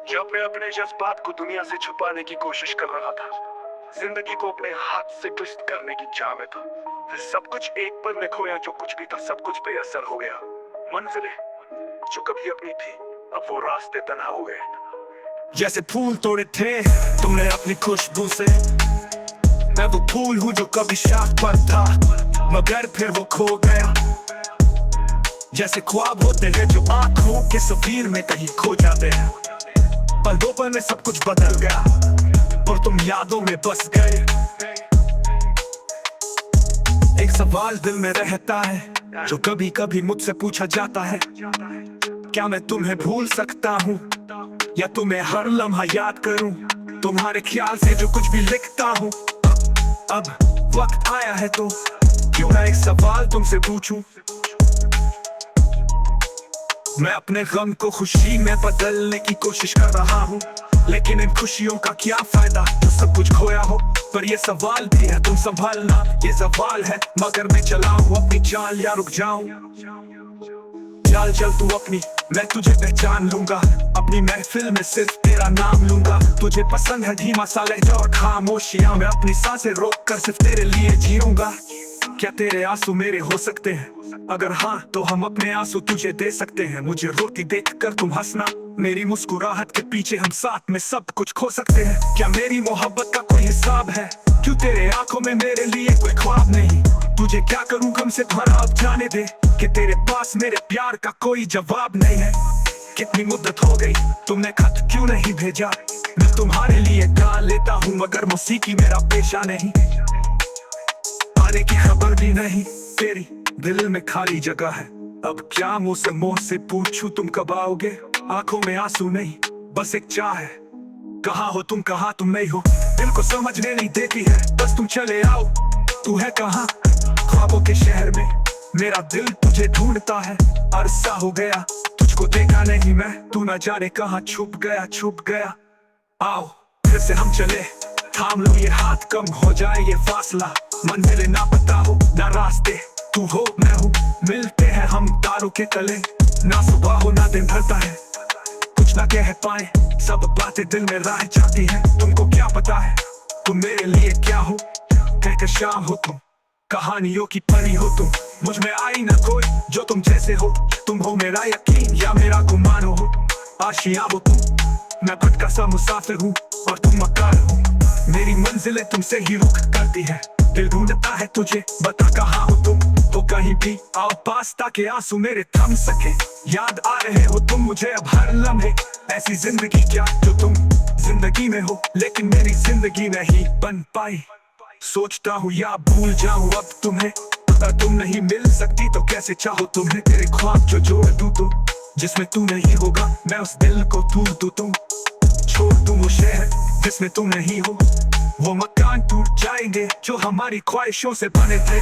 जब मैं अपने जज्बात को दुनिया से छुपाने की कोशिश कर रहा था, जिंदगी को अपने हाथ से ट्विस्ट करने की चाह में था, फिर सब कुछ एक पल में खोया। जो कुछ भी था सब कुछ बेअसर हो गया। मंजिलें जो कभी अपनी थी, अब वो रास्ते तन्हा हो गए। जैसे फूल तोड़े थे तुमने अपनी खुशबू से, मैं वो फूल हूँ जो कभी शाख पर था, मगर फिर वो खो गया। जैसे ख्वाब होते हैं जो आंखों के सफीर में कहीं खो जाते हैं, पल दो पल में सब कुछ बदल गया और तुम यादों में बस गए। एक सवाल दिल में रहता है जो कभी कभी मुझसे पूछा जाता है, क्या मैं तुम्हें भूल सकता हूँ या तुम्हें हर लम्हा याद करूँ? तुम्हारे ख्याल से जो कुछ भी लिखता हूँ, अब वक्त आया है तो क्यों ना एक सवाल तुमसे पूछूं। मैं अपने गम को खुशी में बदलने की कोशिश कर रहा हूँ, लेकिन इन खुशियों का क्या फायदा जो सब कुछ खोया हो। पर ये सवाल भी है तुम संभालना, ये सवाल है मगर मैं चलाऊं अपनी चाल या रुक जाऊं। चाल चल तू अपनी, मैं तुझे पहचान लूंगा, अपनी महफिल में सिर्फ तेरा नाम लूंगा। तुझे पसंद है धीमा सा लहजा और खामोशियां, मैं अपनी सांसें रोक कर सिर्फ तेरे लिए जीऊंगा। क्या तेरे आंसू मेरे हो सकते हैं? अगर हाँ तो हम अपने आंसू तुझे दे सकते हैं। मुझे रोती देख कर तुम हंसना, मेरी मुस्कुराहट के पीछे हम साथ में सब कुछ खो सकते हैं। क्या मेरी मोहब्बत का कोई हिसाब है? क्यों तेरे आंखों में मेरे लिए कोई ख्वाब नहीं? तुझे क्या करूं गम से भरा, अब जाने दे कि तेरे पास मेरे प्यार का कोई जवाब नहीं है। कितनी मुद्दत हो गई तुमने खत क्यों नहीं भेजा? मैं तुम्हारे लिए गा लेता हूँ मगर मौसीकी मेरा पेशा नहीं। आने की खबर भी नहीं, तेरी दिल में खाली जगह है। अब क्या मुंह से पूछूं तुम कब आओगे? आंखों में आंसू नहीं बस एक चाह है, कहाँ हो तुम, कहाँ तुम नहीं हो। दिल को समझने नहीं देती है, बस तुम चले आओ। तू है कहाँ? ख्वाबों के शहर में मेरा दिल तुझे ढूंढता है। अरसा हो गया तुझको देखा नहीं मैं, तू ना जाने कहाँ छुप गया। आओ फिर से हम चले, थाम लो ये हाथ, कम हो जाए ये फासला। मंजिलें ना पता हो ना रास्ते, तू हो मैं हूँ, मिलते हैं हम तारों के तले। ना सुबह हो ना दिन ढलता है, कुछ ना कह पाए, सब बातें दिल में रह जाती हैं। तुमको क्या पता है तुम मेरे लिए क्या हो? कहकर शाम हो तुम, कहानियों की परी हो तुम, मुझ में आई ना कोई जो तुम जैसे हो। तुम हो मेरा यकीन या मेरा गुमान हो, आशियां हो तुम, मैं भटका सा मुसाफिर हूँ और तुम मकार हो। मेरी मंजिलें तुमसे ही रुक करती है, दिल ढूंढता है तुझे, बता कहाँ हो तुम। तो कहीं भी आओ पास ताकि आंसू मेरे थम सके। याद आ रहे हो तुम मुझे अब हर लम्हे, ऐसी जिंदगी क्या जो तुम जिंदगी में हो लेकिन मेरी जिंदगी नहीं बन पाई। सोचता हूँ या भूल जाऊँ अब तुम्हें, पता तुम नहीं मिल सकती तो कैसे चाहो तुम्हें। तेरे ख्वाब जो जोड़ दूँ तो जिसमें तू नहीं होगा, मैं उस दिल को तोड़ दूँ तो छोड़ दूँ वो शहर जिसमें तुम नहीं हो। वो मकान टूट जाएंगे जो हमारी ख्वाहिशों से बने थे।